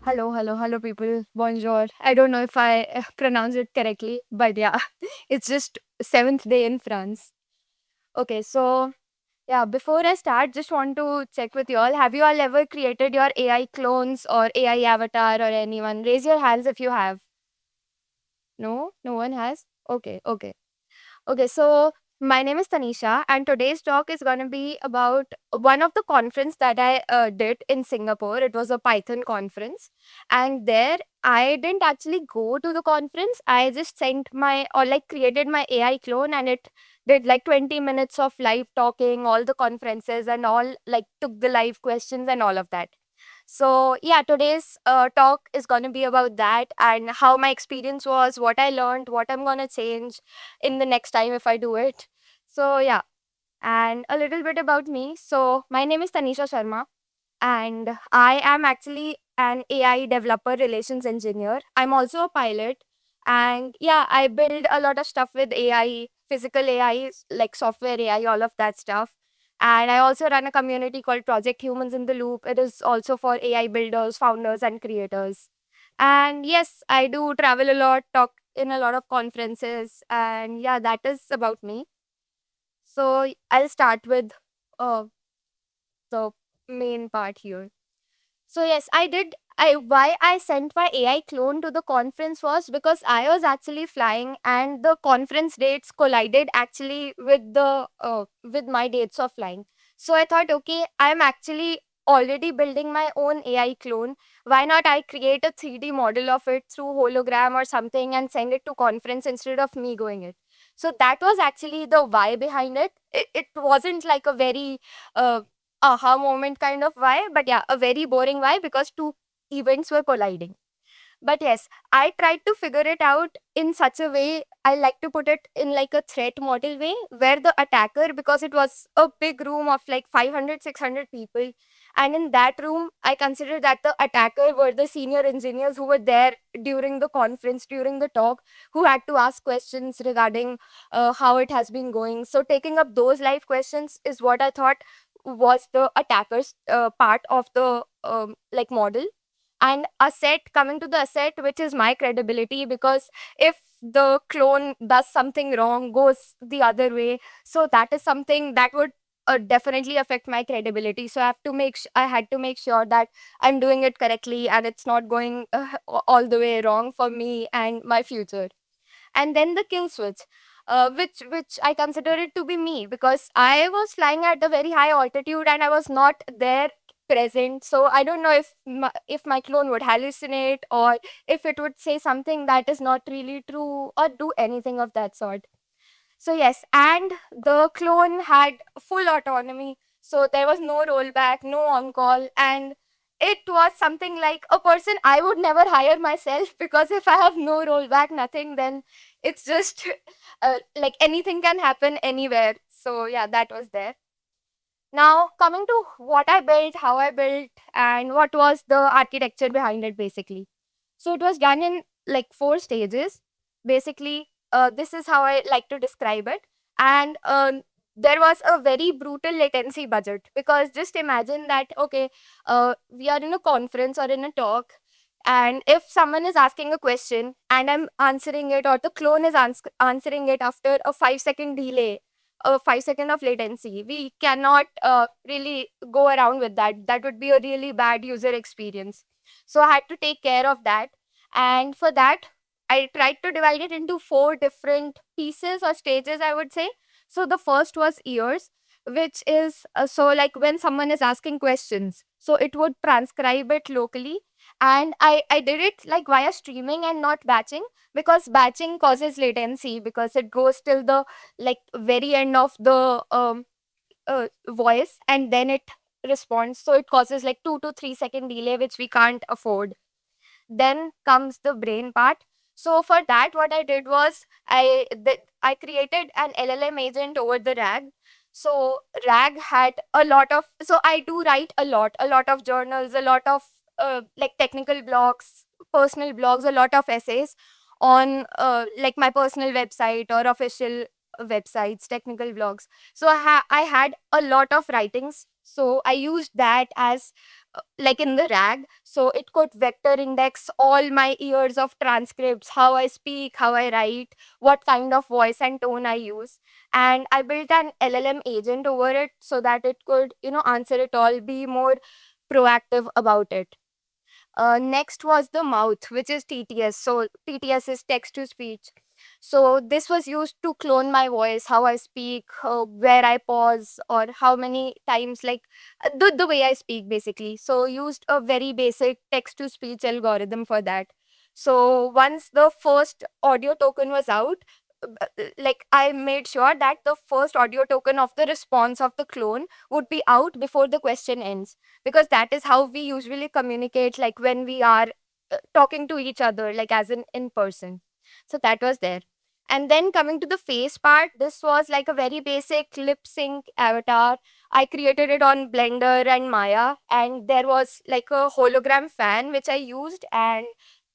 Hello, people. Bonjour. I don't know if I pronounce it correctly, but yeah, it's just seventh day in France. Okay, so yeah, before I start, just want to check with you all. Have you all ever created your AI clones or AI avatar or anyone? Raise your hands if you have. No, no one has. Okay. Okay, so my name is Tanisha, and today's talk is going to be about one of the conference that I did in Singapore. It was a Python conference, and there I didn't actually go to the conference. I just sent my or like created my AI clone, and it did like 20 minutes of live talking, all the conferences, and all like took the live questions and all of that. So, yeah, today's talk is going to be about that and how my experience was, what I learned, what I'm going to change in the next time if I do it. So, yeah, and a little bit about me. So, my name is Tanisha Sharma, and I am actually an AI developer relations engineer. I'm also a pilot, and yeah, I build a lot of stuff with AI, physical AI, like software AI, all of that stuff. And I also run a community called Project Humans in the Loop. It is also for AI builders, founders, and creators. And yes, I do travel a lot, talk in a lot of conferences, and yeah, that is about me. So I'll start with uh, the main part here. So yes, I did. I why I sent my AI clone to the conference was because I was actually flying and the conference dates collided actually with my dates of flying. So I thought, okay, I'm actually already building my own AI clone. Why not I create a 3D model of it through hologram or something and send it to conference instead of me going it. So that was actually the why behind it. It wasn't like a very uh, aha moment kind of why, but yeah, a very boring why because two events were colliding. But yes, I tried to figure it out in such a way. I like to put it in like a threat model way where the attacker, because it was a big room of like 500, 600 people. And in that room, I consider that the attacker were the senior engineers who were there during the conference, during the talk, who had to ask questions regarding how it has been going. So taking up those live questions is what I thought was the attacker's part of the like model. And asset, coming to the asset, which is my credibility, because if the clone does something wrong, goes the other way, so that is something that would definitely affect my credibility. So I had to make sure that I'm doing it correctly and it's not going all the way wrong for me and my future. And then the kill switch, which I consider it to be me, because I was flying at a very high altitude and I was not there present. So I don't know if my clone would hallucinate or if it would say something that is not really true or do anything of that sort. So yes, and the clone had full autonomy. So there was no rollback, no on call, and it was something like a person I would never hire myself, because if I have no rollback, nothing, then it's just like anything can happen anywhere. So yeah, that was there. Now coming to what I built, how I built, and what was the architecture behind it basically. So it was done in like four stages. Basically, this is how I like to describe it. And there was a very brutal latency budget, because just imagine that, okay, we are in a conference or in a talk, and if someone is asking a question and I'm answering it, or the clone is answering it after a 5 second delay, a 5 second of latency, we cannot really go around with that. That would be a really bad user experience. So I had to take care of that. And for that, I tried to divide it into four different pieces or stages, I would say. So the first was ears, which is so like when someone is asking questions, so it would transcribe it locally. And I did it like via streaming and not batching, because batching causes latency, because it goes till the like very end of the voice and then it responds. So it causes like 2 to 3 second delay, which we can't afford. Then comes the brain part. So for that, what I did was I created an LLM agent over the RAG. So RAG had a lot of, so I do write a lot of journals, a lot of like technical blogs, personal blogs, a lot of essays on like my personal website or official websites, technical blogs. So I had a lot of writings. So I used that as like in the RAG. So it could vector index all my years of transcripts, how I speak, how I write, what kind of voice and tone I use. And I built an LLM agent over it so that it could, answer it all, be more proactive about it. Next was the mouth, which is TTS. So TTS is text to speech. So this was used to clone my voice, how I speak, where I pause, or how many times, like the way I speak, basically. So used a very basic text to speech algorithm for that. So once the first audio token was out, like I made sure that the first audio token of the response of the clone would be out before the question ends, because that is how we usually communicate, like when we are talking to each other, like as in person. So that was there. And then coming to the face part, this was like a very basic lip sync avatar. I created it on Blender and Maya, and there was like a hologram fan which I used and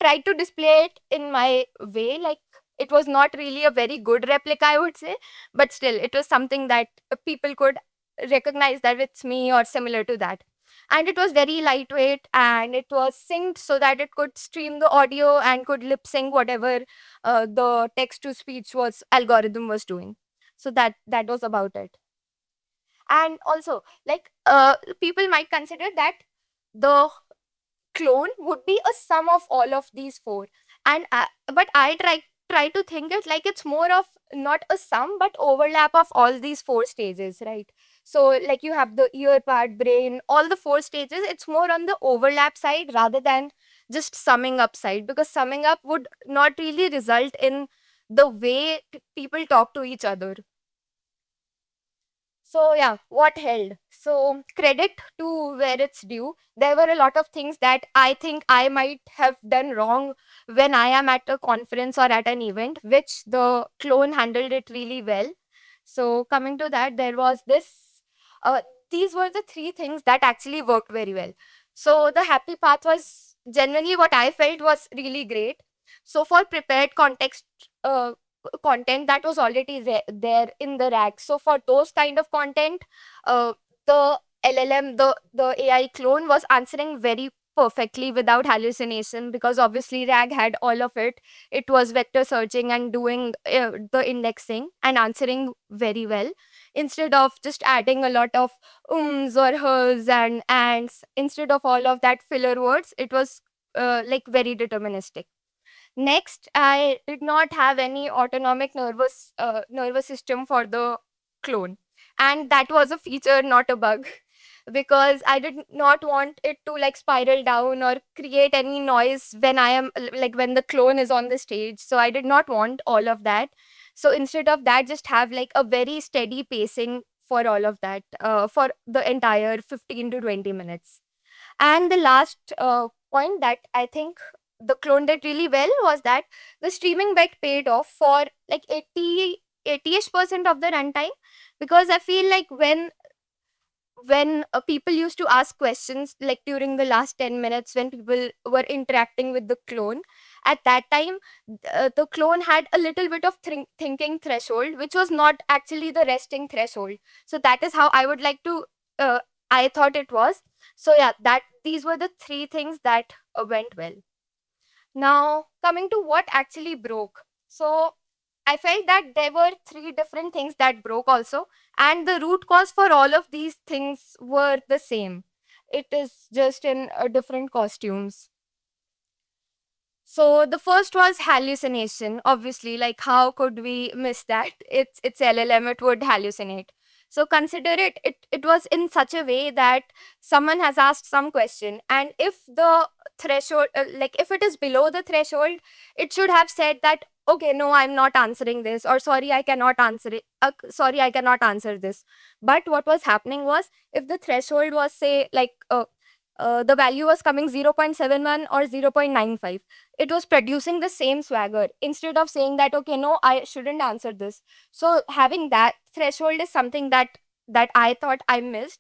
tried to display it in my way. Like, it was not really a very good replica, I would say, but still, it was something that people could recognize that it's me or similar to that. And it was very lightweight, and it was synced so that it could stream the audio and could lip sync whatever the text to speech was algorithm was doing. So that was about it. And also, like, people might consider that the clone would be a sum of all of these four. And but I try to think it like it's more of not a sum but overlap of all these four stages, right? So like you have the ear part, brain, all the four stages. It's more on the overlap side rather than just summing up side, because summing up would not really result in the way people talk to each other. So yeah, what held? So credit to where it's due. There were a lot of things that I think I might have done wrong when I am at a conference or at an event, which the clone handled it really well. So coming to that, there was this. Uh, these were the three things that actually worked very well. So the happy path was genuinely what I felt was really great. So for prepared uh, content that was already there in the rack. So for those kind of content, the LLM, the AI clone was answering very perfectly without hallucination, because obviously RAG had all of it. It was vector searching and doing the indexing and answering very well, instead of just adding a lot of ums or hers and ands. Instead of all of that filler words, it was like very deterministic. Next, I did not have any autonomic nervous system for the clone, and that was a feature, not a bug, because I did not want it to like spiral down or create any noise when I am like when the clone is on the stage. So I did not want all of that. So instead of that, just have like a very steady pacing for all of that for the entire 15 to 20 minutes. And the last point that I think the clone did really well was that the streaming bet paid off for like 80-ish% of the runtime, because I feel like when people used to ask questions like during the last 10 minutes when people were interacting with the clone, at that time the clone had a little bit of thinking threshold, which was not actually the resting threshold. So that is how I would like to uh, I thought it was. So yeah, that these were the three things that went well. Now, coming to what actually broke. So, I felt that there were three different things that broke also, and the root cause for all of these things were the same. It is just in different costumes. So the first was hallucination. Obviously, like how could we miss that? It's LLM. It would hallucinate. So consider it was in such a way that someone has asked some question, and if the threshold, like if it is below the threshold, it should have said that, okay, no, I'm not answering this, or sorry, I cannot answer it. Sorry, I cannot answer this. But what was happening was, if the threshold was, say, like the value was coming 0.71 or 0.95, it was producing the same swagger instead of saying that, okay, no, I shouldn't answer this. So having that threshold is something that I thought I missed,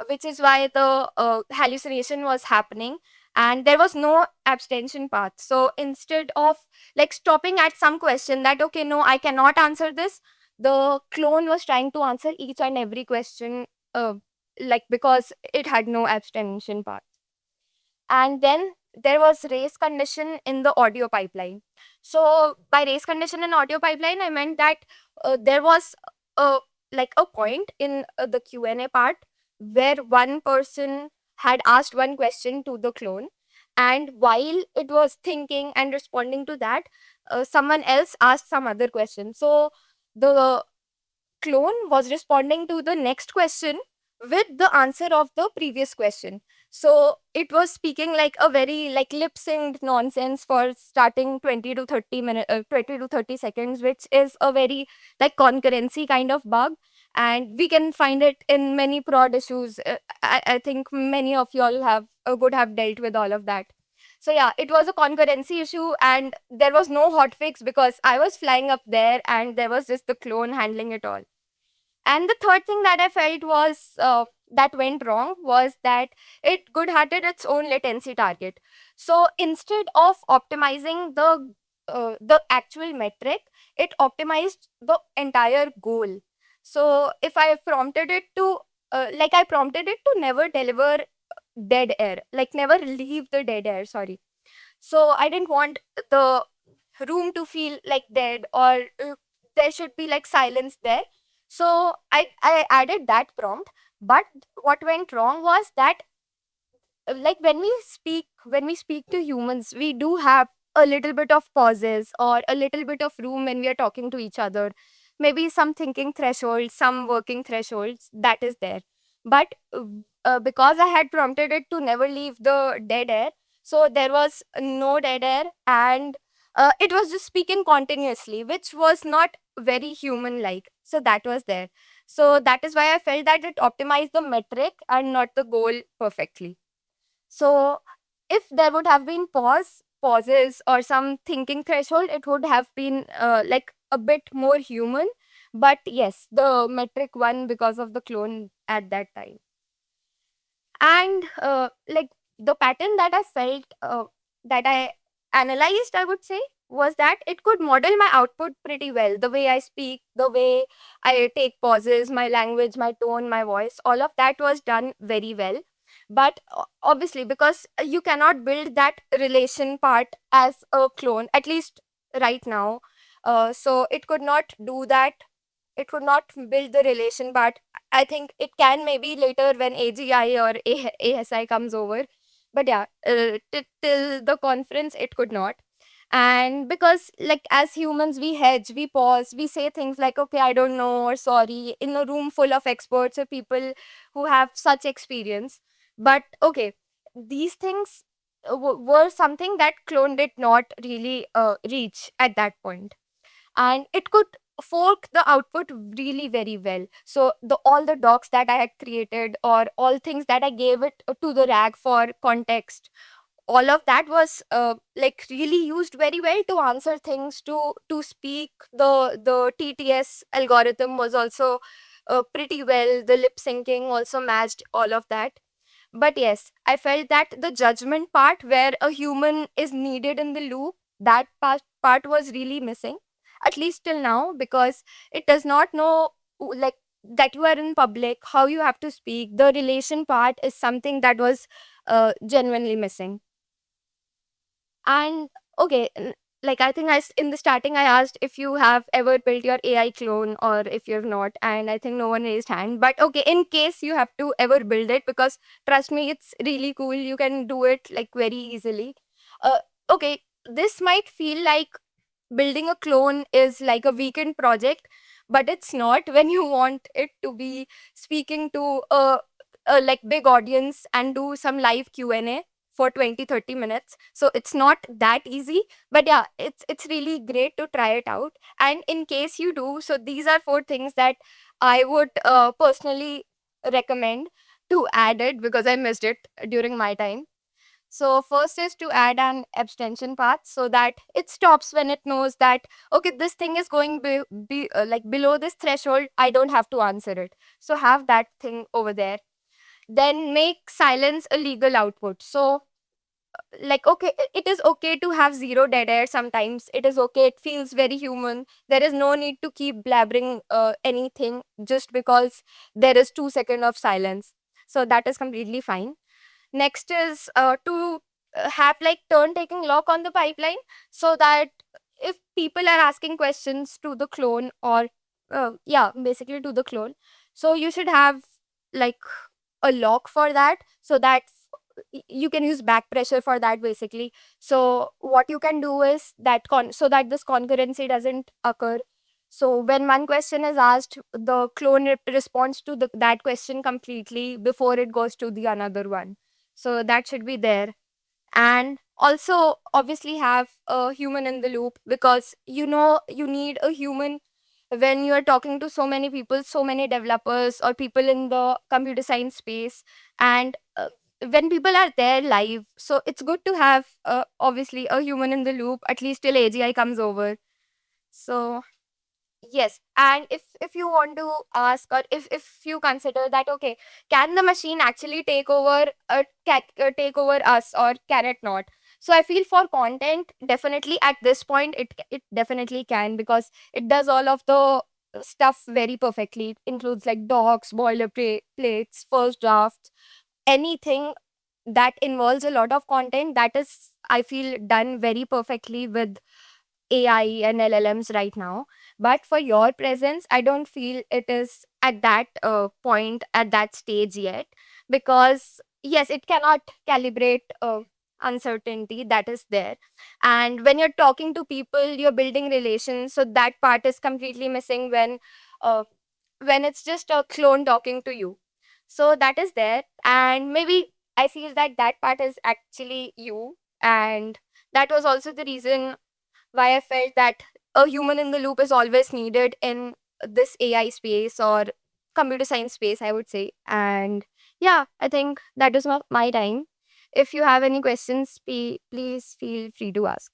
which is why the hallucination was happening, and there was no abstention path. So instead of like stopping at some question that, okay, no, I cannot answer this, the clone was trying to answer each and every question, like because it had no abstention path. And then there was race condition in the audio pipeline. So by race condition in audio pipeline, I meant that there was a like a point in the Q&A part where one person had asked one question to the clone, and while it was thinking and responding to that, someone else asked some other question. So the clone was responding to the next question with the answer of the previous question. So it was speaking like a very like lip synced nonsense for starting 20 to 30 minutes, 20 to 30 seconds, which is a very like concurrency kind of bug. And we can find it in many prod issues. I think many of y'all have would have dealt with all of that. So yeah, it was a concurrency issue, and there was no hot fix because I was flying up there and there was just the clone handling it all. And the third thing that I felt was that went wrong was that it good had its own latency target. So instead of optimizing the actual metric, it optimized the entire goal. So if I prompted it to I prompted it to never deliver dead air, like never leave the dead air. Sorry. So I didn't want the room to feel like dead, or there should be like silence there. So I added that prompt. But what went wrong was that like when we speak to humans, we do have a little bit of pauses or a little bit of room when we are talking to each other. Maybe some thinking thresholds, some working thresholds, that is there. But because I had prompted it to never leave the dead air, so there was no dead air, and it was just speaking continuously, which was not very human like. So that was there. So that is why I felt that it optimized the metric and not the goal perfectly. So if there would have been pauses or some thinking threshold, it would have been like a bit more human. But yes, the metric won because of the clone at that time. And like the pattern that I felt that I analyzed, I would say, was that it could model my output pretty well. The way I speak, the way I take pauses, my language, my tone, my voice, all of that was done very well. But obviously, because you cannot build that relation part as a clone, at least right now. So it could not do that. It could not build the relation part. I think it can maybe later when AGI or ASI comes over. But yeah, till the conference, it could not. And because, like, as humans, we hedge, we pause, we say things like, okay, I don't know, or sorry, in a room full of experts or people who have such experience. But okay, these things were something that clone did not really reach at that point. And it could fork the output really very well. So the all the docs that I had created, or all things that I gave it to the rag for context, all of that was like really used very well to answer things, to speak. The TTS algorithm was also pretty well. The lip syncing also matched all of that. But yes, I felt that the judgment part where a human is needed in the loop, that part was really missing, at least till now, because it does not know like that you are in public, how you have to speak. The relation part is something that was genuinely missing. And okay, like I think in the starting I asked if you have ever built your AI clone or if you have not, and I think no one raised hand. But okay, in case you have to ever build it, because trust me, it's really cool. You can do it like very easily. Uh, okay, this might feel like building a clone is like a weekend project, but it's not when you want it to be speaking to a like big audience and do some live Q&A for 20-30 minutes. So it's not that easy, but yeah, it's really great to try it out. And in case you do, so these are four things that I would personally recommend to add it, because I missed it during my time. So first is to add an abstention path so that it stops when it knows that okay, this thing is going like below this threshold. I don't have to answer it. So have that thing over there. Then make silence a legal output. So like okay, it is okay to have zero dead air sometimes. It is okay. It feels very human. There is no need to keep blabbering anything just because there is 2 seconds of silence. So that is completely fine. Next is to have like turn taking lock on the pipeline, so that if people are asking questions to the clone, or yeah, basically to the clone, so you should have like a lock for that, so that you can use back pressure for that basically. So what you can do is that so that this concurrency doesn't occur. So when one question is asked, the clone responds to that question completely before it goes to the another one. So that should be there. And also obviously have a human in the loop, because you need a human when you are talking to so many people, so many developers or people in the computer science space. And when people are there live, so it's good to have obviously a human in the loop, at least till AGI comes over. So yes, and if you want to ask, or if you consider that, okay, can the machine actually take over, take over us, or can it not? So I feel for content, definitely at this point it definitely can, because it does all of the stuff very perfectly. It includes like docs, plates, first drafts, anything that involves a lot of content, that is, I feel, done very perfectly with AI and LLMs right now. But for your presence, I don't feel it is at that point, at that stage yet, because yes, it cannot calibrate uncertainty that is there. And when you're talking to people, you're building relations, so that part is completely missing uh, when it's just a clone talking to you. So that is there, and maybe I feel that that part is actually you, and that was also the reason why I felt that a human in the loop is always needed in this AI space or computer science space, I would say. And yeah, I think that is my time. If you have any questions, please feel free to ask.